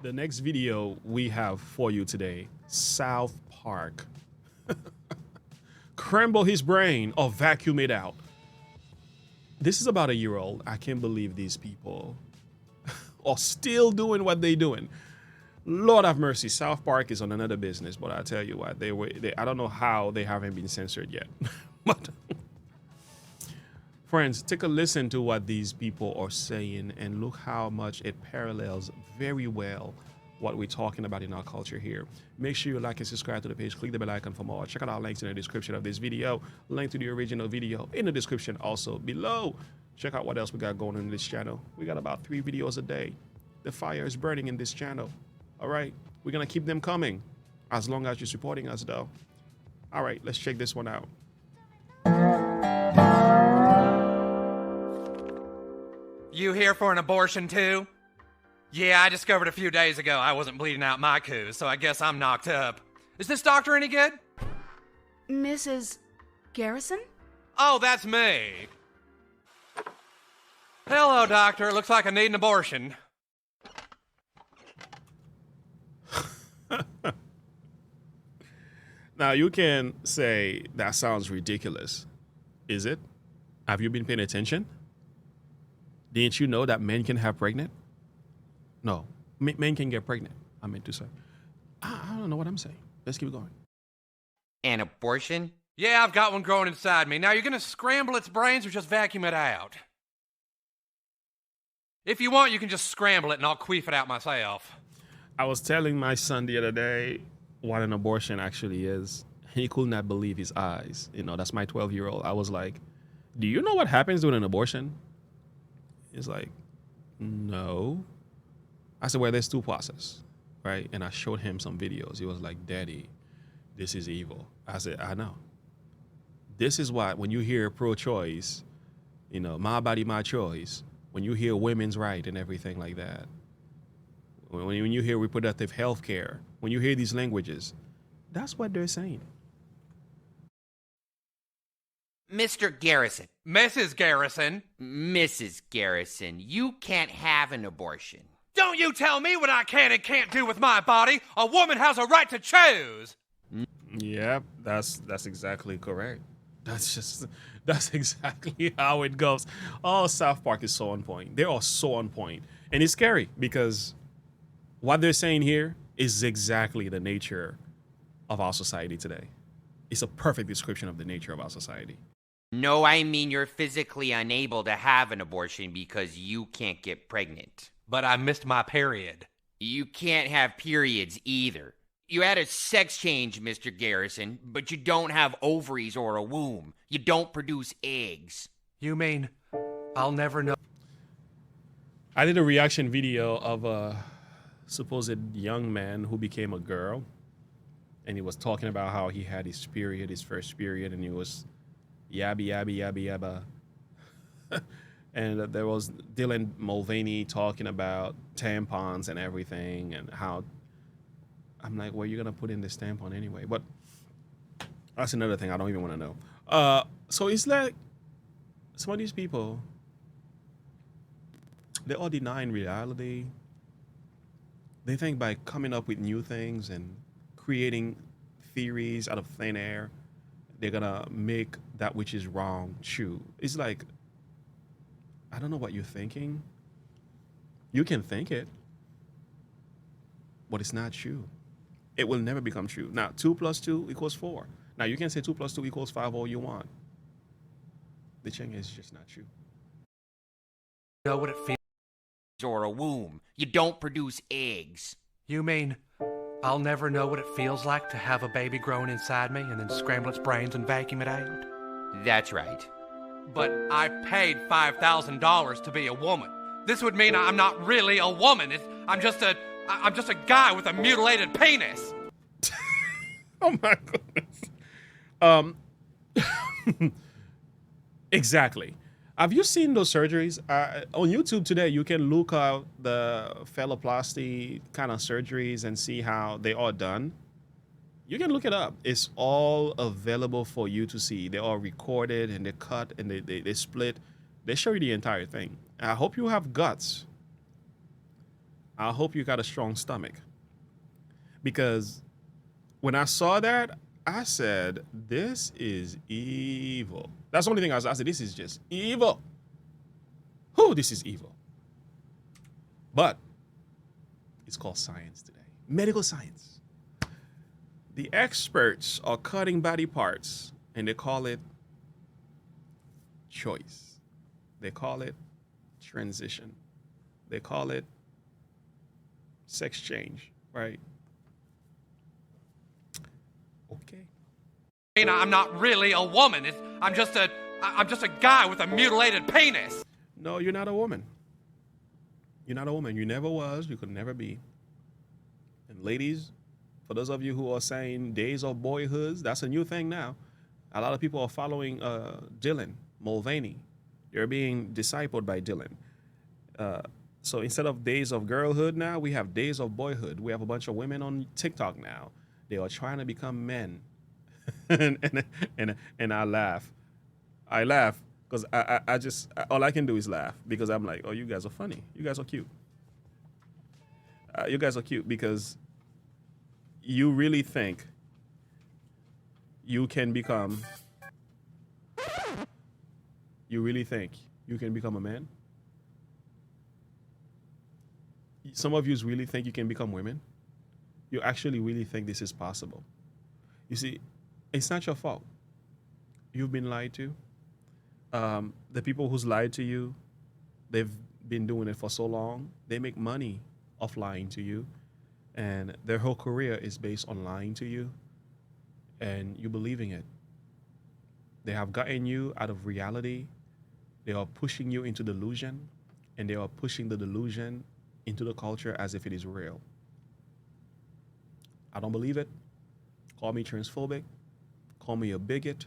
The next video we have for you today, South Park. Scramble his brain or vacuum it out. This is about a year old. I can't believe these people are still doing what they're doing. Lord have mercy. South Park is on another business, but I tell you what, I don't know how they haven't been censored yet. But friends, take a listen to what these people are saying and look how much it parallels very well what we're talking about in our culture here. Make sure you like and subscribe to the page. Click the bell icon for more. Check out our links in the description of this video. Link to the original video in the description also below. Check out what else we got going on in this channel. We got about 3 videos a day. The fire is burning in this channel. All right, we're gonna keep them coming as long as you're supporting us though. All right, let's check this one out. You here for an abortion too? Yeah, I discovered a few days ago I wasn't bleeding out my coos, so I guess I'm knocked up. Is this doctor any good? Mrs. Garrison? Oh, that's me. Hello, doctor. Looks like I need an abortion. Now you can say that sounds ridiculous. Is it? Have you been paying attention? Didn't you know that men can have pregnant? No, men can get pregnant. I meant to say. I don't know what I'm saying. Let's keep going. An abortion? Yeah, I've got one growing inside me. Now you're gonna scramble its brains or just vacuum it out? If you want, you can just scramble it and I'll queef it out myself. I was telling my son the other day what an abortion actually is. He could not believe his eyes. You know, that's my 12-year-old. I was like, do you know what happens during an abortion? He's like, no. I said, well, there's 2 processes, right? And I showed him some videos. He was like, Daddy, this is evil. I said, I know. This is why when you hear pro-choice, you know, my body, my choice, when you hear women's right and everything like that, when you hear reproductive health care, when you hear these languages, that's what they're saying. Mr. Garrison. Mrs. Garrison. Mrs. Garrison, you can't have an abortion. Don't you tell me what I can and can't do with my body. A woman has a right to choose. Yep, that's exactly correct. That's exactly how it goes. Oh, South Park is so on point. They are so on point. And it's scary because what they're saying here is exactly the nature of our society today. It's a perfect description of the nature of our society. No, I mean you're physically unable to have an abortion because you can't get pregnant. But I missed my period. You can't have periods either. You had a sex change, Mr. Garrison, but you don't have ovaries or a womb. You don't produce eggs. You mean I'll never know? I did a reaction video of a supposed young man who became a girl. And he was talking about how he had his period, his first period, and he was yabby, yabby, yabby, yabba. And there was Dylan Mulvaney talking about tampons and everything and how, I'm like, where are you going to put in this tampon anyway? But that's another thing I don't even want to know. So it's like some of these people, they're all denying reality. They think by coming up with new things and creating theories out of thin air, they're gonna make that which is wrong true. It's like, I don't know what you're thinking. You can think it, but it's not true. It will never become true. Now, 2 + 2 = 4. Now, you can say 2 + 2 = 5 all you want. The thing is just not true. Know what it feels? Or a womb. You don't produce eggs. You mean I'll never know what it feels like to have a baby growing inside me and then scramble its brains and vacuum it out? That's right. But I paid $5,000 to be a woman. This would mean I'm not really a woman. I'm just a guy with a mutilated penis. Oh my goodness. Exactly. Have you seen those surgeries? On YouTube today, you can look up the phalloplasty kind of surgeries and see how they are done. You can look it up. It's all available for you to see. They're all recorded and they're cut and they split. They show you the entire thing. I hope you have guts I hope you got a strong stomach. Because when I saw that, I said, this is evil. That's the only thing I said, this is just evil. Who? This is evil. But it's called science today. Medical science. The experts are cutting body parts and they call it choice. They call it transition. They call it sex change, right? Okay. I'm not really a woman. I'm just a guy with a mutilated penis. No, you're not a woman. You're not a woman. You never was. You could never be. And ladies, for those of you who are saying days of boyhoods, that's a new thing now. A lot of people are following Dylan Mulvaney. They're being discipled by Dylan. So instead of days of girlhood now, we have days of boyhood. We have a bunch of women on TikTok now. They are trying to become men. and I laugh. I laugh because I just, all I can do is laugh because I'm like, oh, you guys are funny. You guys are cute. You guys are cute because you really think you can become, you really think you can become a man? Some of you really think you can become women? You actually really think this is possible? You see, it's not your fault. You've been lied to. The people who's lied to you, they've been doing it for so long. They make money off lying to you. And their whole career is based on lying to you. And you believing it. They have gotten you out of reality. They are pushing you into delusion. And they are pushing the delusion into the culture as if it is real. I don't believe it. Call me transphobic. Call me a bigot.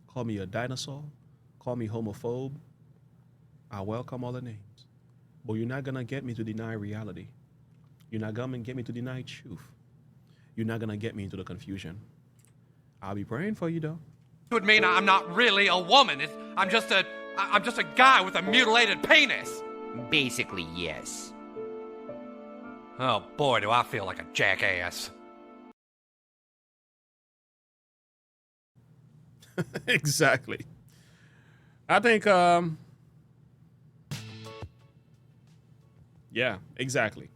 Call me a dinosaur. Call me homophobe. I welcome all the names. But you're not going to get me to deny reality. You're not going to get me to deny truth. You're not going to get me into the confusion. I'll be praying for you, though. It would mean I'm not really a woman. I'm just a guy with a mutilated penis. Basically, yes. Oh boy, do I feel like a jackass. Exactly. I think, yeah, exactly.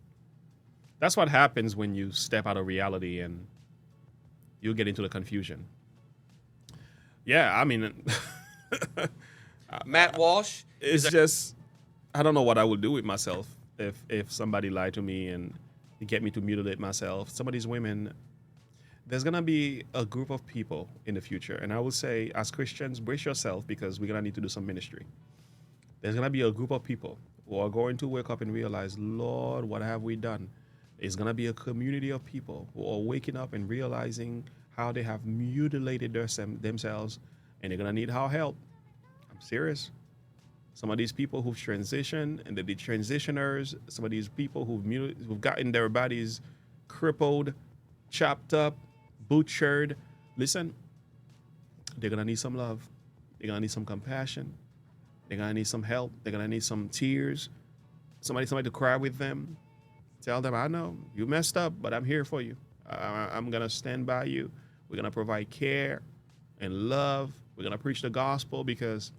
That's what happens when you step out of reality and you get into the confusion. Yeah, I mean, Matt Walsh. it's just, I don't know what I would do with myself if somebody lied to me and get me to mutilate myself. Some of these women, there's going to be a group of people in the future. And I would say, as Christians, brace yourself because we're going to need to do some ministry. There's going to be a group of people who are going to wake up and realize, Lord, what have we done? It's going to be a community of people who are waking up and realizing how they have mutilated themselves, and they're going to need our help. I'm serious. Some of these people who've transitioned and the transitioners, some of these people who've gotten their bodies crippled, chopped up, butchered. Listen, they're going to need some love. They're going to need some compassion. They're going to need some help. They're going to need some tears. Somebody to cry with them. Tell them, I know you messed up, but I'm here for you. I'm going to stand by you. We're going to provide care and love. We're going to preach the gospel because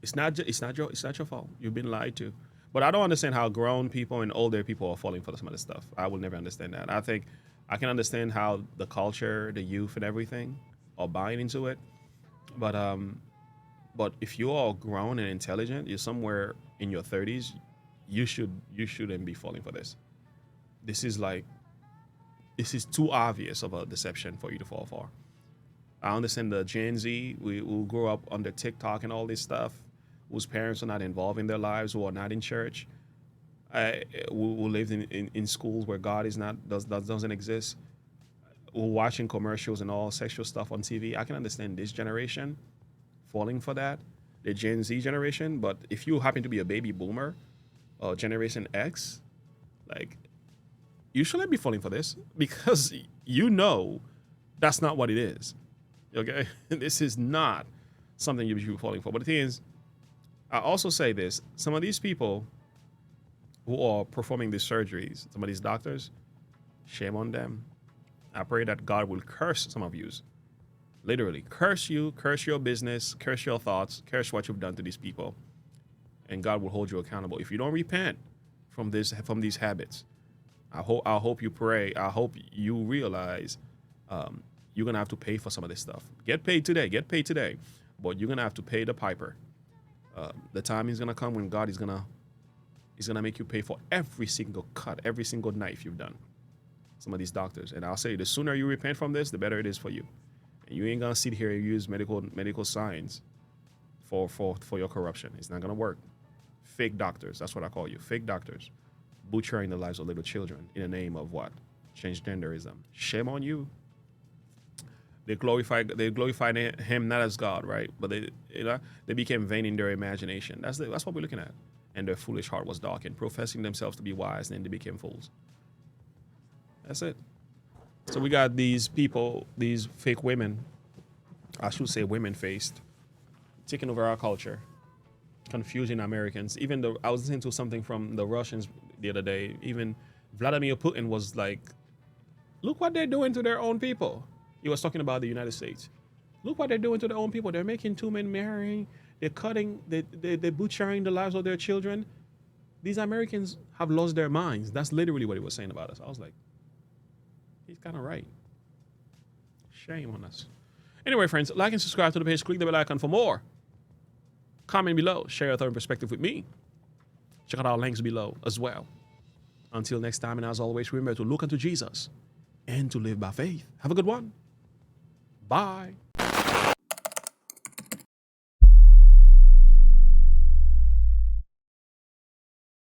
it's not your fault. You've been lied to. But I don't understand how grown people and older people are falling for some of this stuff. I will never understand that. I think I can understand how the culture, the youth, and everything are buying into it. But if you are grown and intelligent, you're somewhere in your 30s, you shouldn't be falling for this. This is too obvious of a deception for you to fall for. I understand the Gen Z who grew up under TikTok and all this stuff, whose parents are not involved in their lives, who are not in church, who lived in schools where God doesn't exist, who are watching commercials and all sexual stuff on TV. I can understand this generation falling for that, the Gen Z generation. But if you happen to be a baby boomer or Generation X, like, you shouldn't be falling for this because you know that's not what it is. Okay? This is not something you should be falling for. But the thing is, I also say this. Some of these people who are performing these surgeries, some of these doctors, shame on them. I pray that God will curse some of you. Literally, curse you, curse your business, curse your thoughts, curse what you've done to these people. And God will hold you accountable. If you don't repent from these habits, I hope you pray. I hope you realize you're gonna have to pay for some of this stuff. Get paid today, but you're gonna have to pay the piper. The time is gonna come when God is gonna make you pay for every single cut, every single knife you've done. Some of these doctors, and I'll say, the sooner you repent from this, the better it is for you. And you ain't gonna sit here and use medical science for your corruption. It's not gonna work. Fake doctors, that's what I call you. Fake doctors, butchering the lives of little children in the name of what? Transgenderism. Shame on you. They glorified him not as God, right? But they became vain in their imagination. That's what we're looking at. And their foolish heart was darkened, professing themselves to be wise, and then they became fools. That's it. So we got these people, these fake women, I should say women-faced, taking over our culture, confusing Americans. Even though I was listening to something from the Russians the other day, even Vladimir Putin was like, look what they're doing to their own people. He was talking about the United States. Look what they're doing to their own people. They're making two men marrying. They're cutting, they're butchering the lives of their children. These Americans have lost their minds. That's literally what he was saying about us. I was like, he's kind of right. Shame on us. Anyway, friends, like and subscribe to the page. Click the bell icon for more. Comment below. Share your thought and perspective with me. Check out our links below as well. Until next time, and as always, remember to look unto Jesus and to live by faith. Have a good one. Bye.